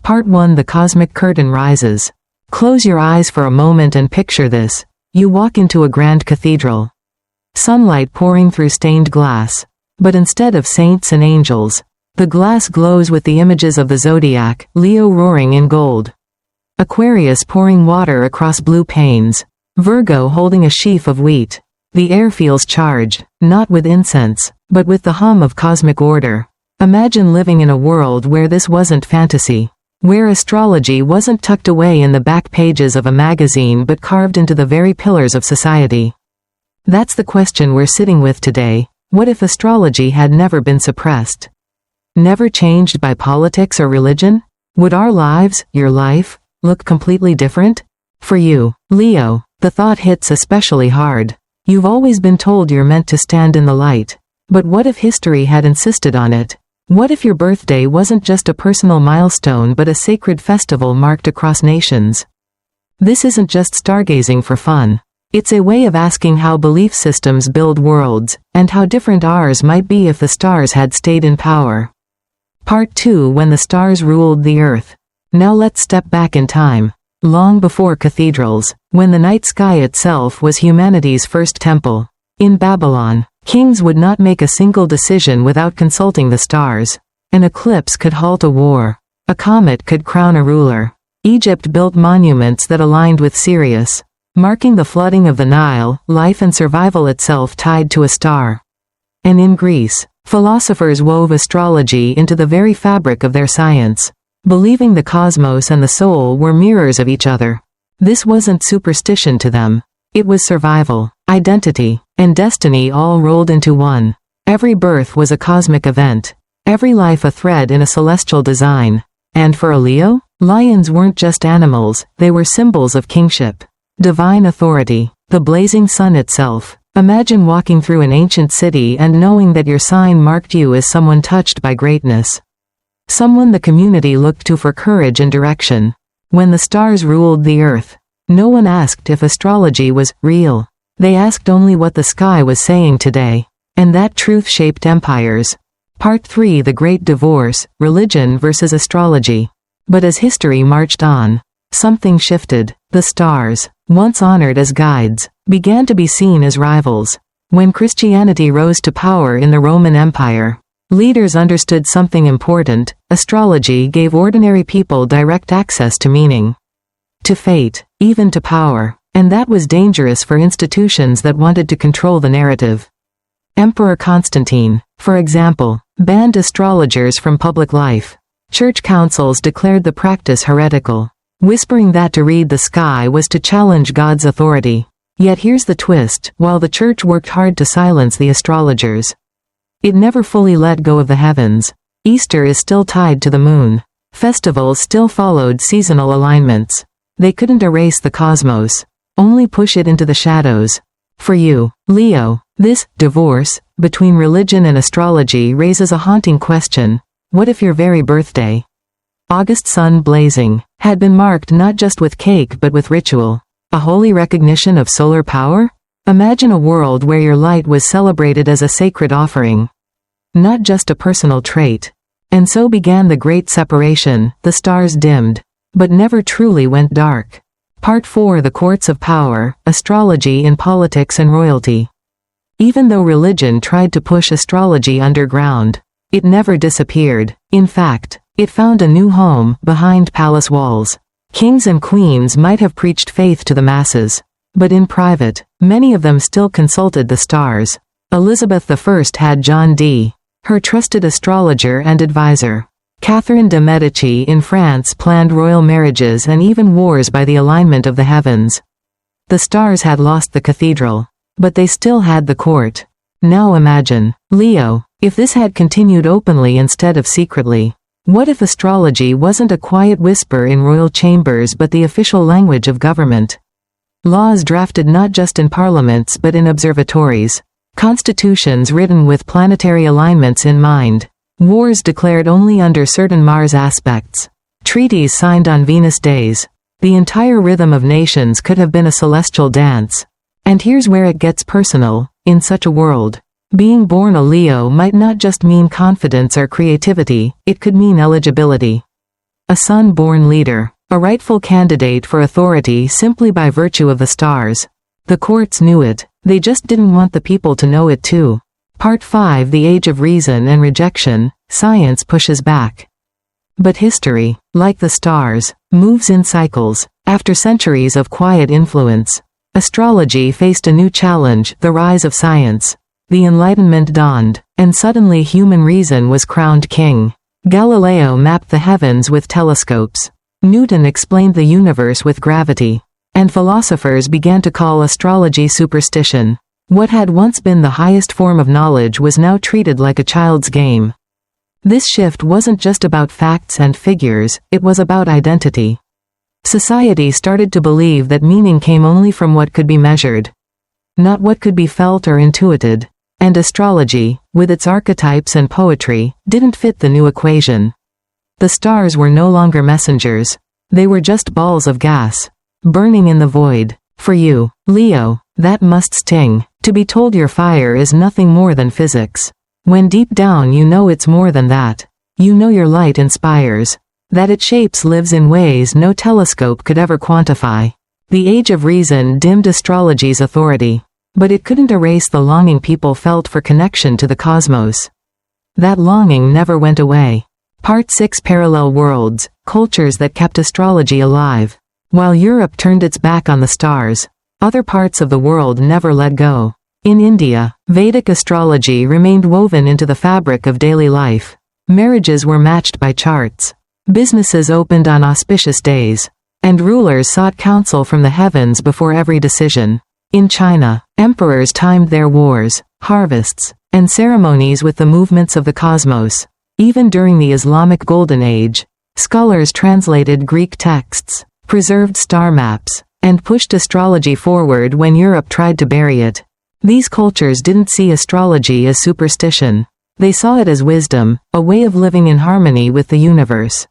Part 1. The cosmic curtain rises. Close your eyes for a moment and picture this. You walk into a grand cathedral. Sunlight pouring through stained glass. But instead of saints and angels, the glass glows with the images of the Zodiac, Leo roaring in gold, Aquarius pouring water across blue panes, Virgo holding a sheaf of wheat. The air feels charged, not with incense, but with the hum of cosmic order. Imagine living in a world where this wasn't fantasy, where astrology wasn't tucked away in the back pages of a magazine but carved into the very pillars of society. That's the question we're sitting with today. What if astrology had never been suppressed? Never changed by politics or religion? Would our lives, your life, look completely different? For you, Leo, the thought hits especially hard. You've always been told you're meant to stand in the light. But what if history had insisted on it? What if your birthday wasn't just a personal milestone but a sacred festival marked across nations? This isn't just stargazing for fun. It's a way of asking how belief systems build worlds, and how different ours might be if the stars had stayed in power. Part 2. When the stars ruled the earth. Now let's step back in time. Long before cathedrals, when the night sky itself was humanity's first temple. In Babylon, kings would not make a single decision without consulting the stars. An eclipse could halt a war. A comet could crown a ruler. Egypt built monuments that aligned with Sirius, marking the flooding of the Nile, life and survival itself tied to a star. And in Greece, philosophers wove astrology into the very fabric of their science, believing the cosmos and the soul were mirrors of each other. This wasn't superstition to them. It was survival, identity, and destiny all rolled into one. Every birth was a cosmic event. Every life a thread in a celestial design. And for a Leo, lions weren't just animals, they were symbols of kingship. Divine authority, the blazing sun itself. Imagine walking through an ancient city and knowing that your sign marked you as someone touched by greatness. Someone the community looked to for courage and direction. When the stars ruled the earth, no one asked if astrology was real. They asked only what the sky was saying today. And that truth shaped empires. Part 3. The Great Divorce, Religion versus Astrology. But as history marched on, something shifted. The stars, once honored as guides, began to be seen as rivals. When Christianity rose to power in the Roman Empire, leaders understood something important. Astrology gave ordinary people direct access to meaning, to fate, even to power. And that was dangerous for institutions that wanted to control the narrative. Emperor Constantine, for example, banned astrologers from public life. Church councils declared the practice heretical, whispering that to read the sky was to challenge God's authority. Yet here's the twist: while the church worked hard to silence the astrologers, it never fully let go of the heavens. Easter is still tied to the moon. Festivals still followed seasonal alignments. They couldn't erase the cosmos, only push it into the shadows. For you, Leo, this divorce between religion and astrology raises a haunting question. What if your very birthday, August sun blazing, had been marked not just with cake but with ritual? A holy recognition of solar power? Imagine a world where your light was celebrated as a sacred offering, not just a personal trait. And so began the great separation. The stars dimmed, but never truly went dark. Part 4. The Courts of Power, Astrology in Politics and Royalty. Even though religion tried to push astrology underground, it never disappeared. In fact, it found a new home behind palace walls. Kings and queens might have preached faith to the masses, but in private, many of them still consulted the stars. Elizabeth I had John Dee, her trusted astrologer and advisor. Catherine de' Medici in France planned royal marriages and even wars by the alignment of the heavens. The stars had lost the cathedral, but they still had the court. Now imagine, Leo, if this had continued openly instead of secretly. What if astrology wasn't a quiet whisper in royal chambers but the official language of government? Laws drafted not just in parliaments but in observatories. Constitutions written with planetary alignments in mind. Wars declared only under certain Mars aspects. Treaties signed on Venus days. The entire rhythm of nations could have been a celestial dance. And here's where it gets personal. In such a world, being born a Leo might not just mean confidence or creativity, it could mean eligibility. a sun-born leader, a rightful candidate for authority simply by virtue of the stars. The courts knew it, they just didn't want the people to know it too. Part 5: The Age of Reason and Rejection. Science pushes back. But history, like the stars, moves in cycles. After centuries of quiet influence, astrology faced a new challenge: the rise of science. The Enlightenment dawned, and suddenly human reason was crowned king. Galileo mapped the heavens with telescopes. Newton explained the universe with gravity. And philosophers began to call astrology superstition. What had once been the highest form of knowledge was now treated like a child's game. This shift wasn't just about facts and figures, it was about identity. Society started to believe that meaning came only from what could be measured, not what could be felt or intuited. And astrology, with its archetypes and poetry, didn't fit the new equation. The stars were no longer messengers. They were just balls of gas, burning in the void. For you, Leo, that must sting, to be told your fire is nothing more than physics. When deep down you know it's more than that. You know your light inspires, that it shapes lives in ways no telescope could ever quantify. The Age of Reason dimmed astrology's authority, but it couldn't erase the longing people felt for connection to the cosmos. That longing never went away. Part 6: Parallel Worlds, Cultures that Kept Astrology Alive. While Europe turned its back on the stars, other parts of the world never let go. In India, Vedic astrology remained woven into the fabric of daily life. Marriages were matched by charts. Businesses opened on auspicious days, and rulers sought counsel from the heavens before every decision. In China, emperors timed their wars, harvests, and ceremonies with the movements of the cosmos. Even during the Islamic Golden Age, scholars translated Greek texts, preserved star maps, and pushed astrology forward when Europe tried to bury it. These cultures didn't see astrology as superstition. They saw it as wisdom, a way of living in harmony with the universe.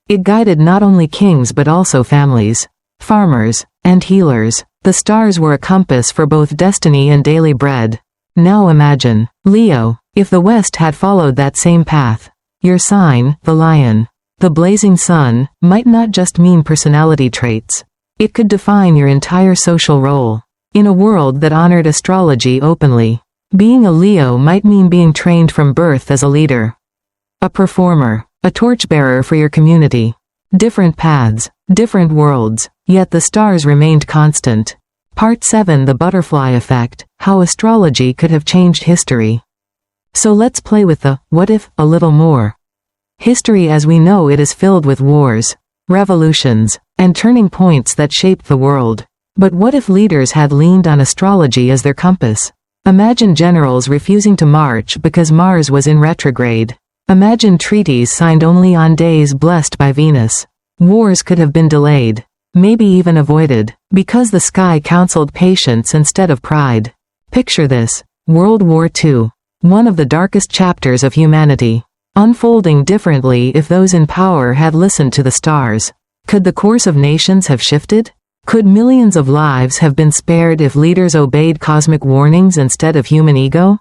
It guided not only kings but also families, farmers, and healers. The stars were a compass for both destiny and daily bread. Now imagine, Leo, if the West had followed that same path. Your sign, the lion, the blazing sun, might not just mean personality traits. It could define your entire social role. In a world that honored astrology openly, being a Leo might mean being trained from birth as a leader, a performer, a torchbearer for your community. Different paths, different worlds, yet the stars remained constant. Part 7: The Butterfly Effect, How Astrology Could Have Changed History. So let's play with the what if a little more. History as we know it is filled with wars, revolutions, and turning points that shaped the world. But what if leaders had leaned on astrology as their compass? Imagine generals refusing to march because Mars was in retrograde. Imagine treaties signed only on days blessed by Venus. Wars could have been delayed, maybe even avoided, because the sky counseled patience instead of pride. Picture this: World War II, one of the darkest chapters of humanity, unfolding differently if those in power had listened to the stars. Could the course of nations have shifted? Could millions of lives have been spared if leaders obeyed cosmic warnings instead of human ego?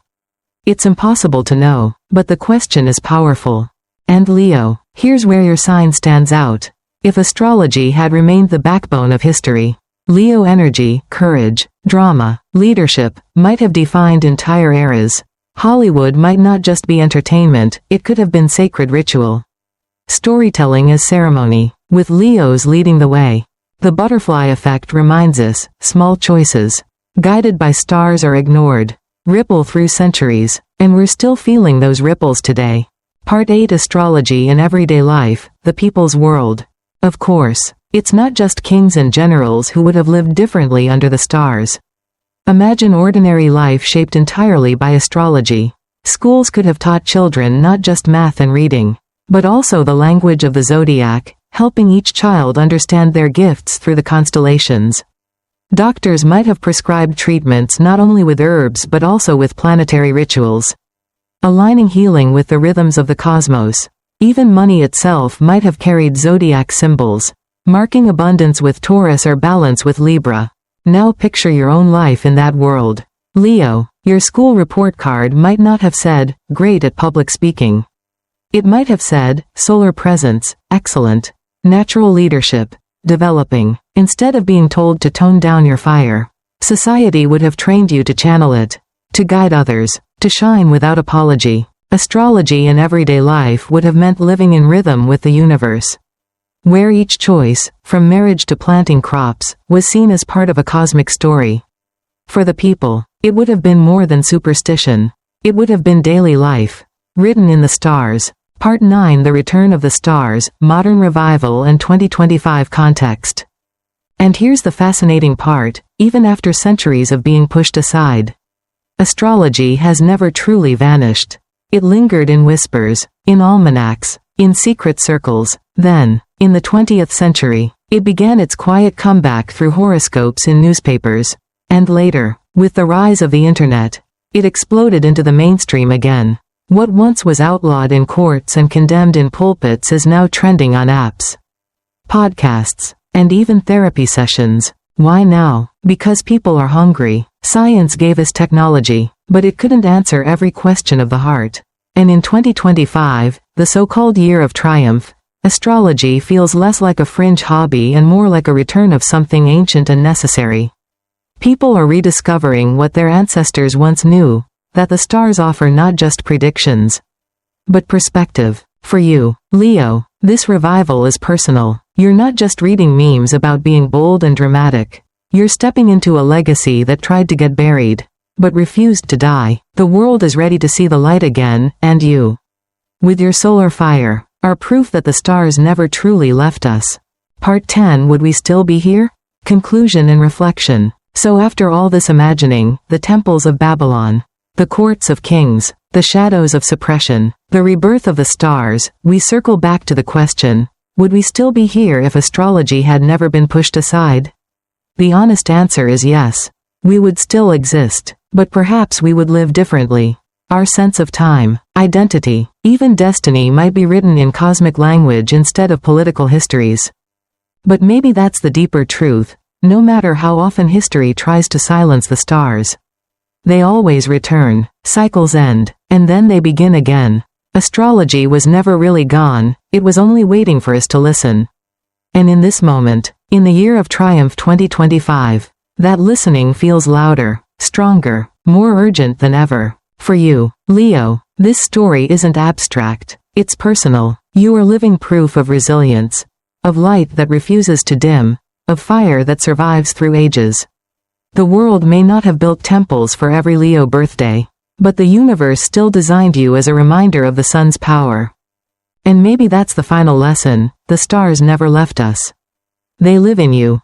It's impossible to know, but the question is powerful. And Leo, here's where your sign stands out. If astrology had remained the backbone of history, Leo energy, courage, drama, leadership, might have defined entire eras. Hollywood might not just be entertainment, it could have been sacred ritual. Storytelling as ceremony, with Leos leading the way. The butterfly effect reminds us, small choices, guided by stars or ignored, ripple through centuries, and we're still feeling those ripples today. Part 8: Astrology in Everyday Life, the People's World. Of course, it's not just kings and generals who would have lived differently under the stars. Imagine ordinary life shaped entirely by astrology. Schools could have taught children not just math and reading, but also the language of the Zodiac, helping each child understand their gifts through the constellations. Doctors might have prescribed treatments not only with herbs but also with planetary rituals, aligning healing with the rhythms of the cosmos. Even money itself might have carried zodiac symbols, marking abundance with Taurus or balance with Libra. Now picture your own life in that world. Leo, your school report card might not have said, "Great at public speaking," It might have said, solar presence, excellent. Natural leadership, developing. Instead of being told to tone down your fire, society would have trained you to channel it, to guide others, to shine without apology. Astrology in everyday life would have meant living in rhythm with the universe, where each choice, from marriage to planting crops, was seen as part of a cosmic story. For the people, it would have been more than superstition. It would have been daily life, written in the stars. Part 9: The Return of the Stars, Modern Revival and 2025 Context. And here's the fascinating part, even after centuries of being pushed aside, astrology has never truly vanished. It lingered in whispers, in almanacs, in secret circles. Then, in the 20th century, it began its quiet comeback through horoscopes in newspapers. And later, with the rise of the internet, it exploded into the mainstream again. What once was outlawed in courts and condemned in pulpits is now trending on apps, podcasts, and even therapy sessions. Why now? Because people are hungry. Science gave us technology, but it couldn't answer every question of the heart. And in 2025, the so-called year of triumph, astrology feels less like a fringe hobby and more like a return of something ancient and necessary. People are rediscovering what their ancestors once knew, that the stars offer not just predictions, but perspective. For you, Leo, this revival is personal. You're not just reading memes about being bold and dramatic. You're stepping into a legacy that tried to get buried, but refused to die. The world is ready to see the light again, and you, with your solar fire, are proof that the stars never truly left us. Part 10: Would we still be here? Conclusion and reflection. So after all this imagining, the temples of Babylon, the courts of kings, the shadows of suppression, the rebirth of the stars, we circle back to the question, would we still be here if astrology had never been pushed aside? The honest answer is yes. We would still exist, but perhaps we would live differently. Our sense of time, identity, even destiny might be written in cosmic language instead of political histories. But maybe that's the deeper truth. No matter how often history tries to silence the stars, they always return. Cycles end, and then they begin again. Astrology was never really gone, it was only waiting for us to listen. And in this moment, in the year of triumph 2025, that listening feels louder, stronger, more urgent than ever. For you, Leo, this story isn't abstract, it's personal. You are living proof of resilience, of light that refuses to dim, of fire that survives through ages. The world may not have built temples for every Leo birthday, but the universe still designed you as a reminder of the sun's power. And maybe that's the final lesson: the stars never left us. They live in you.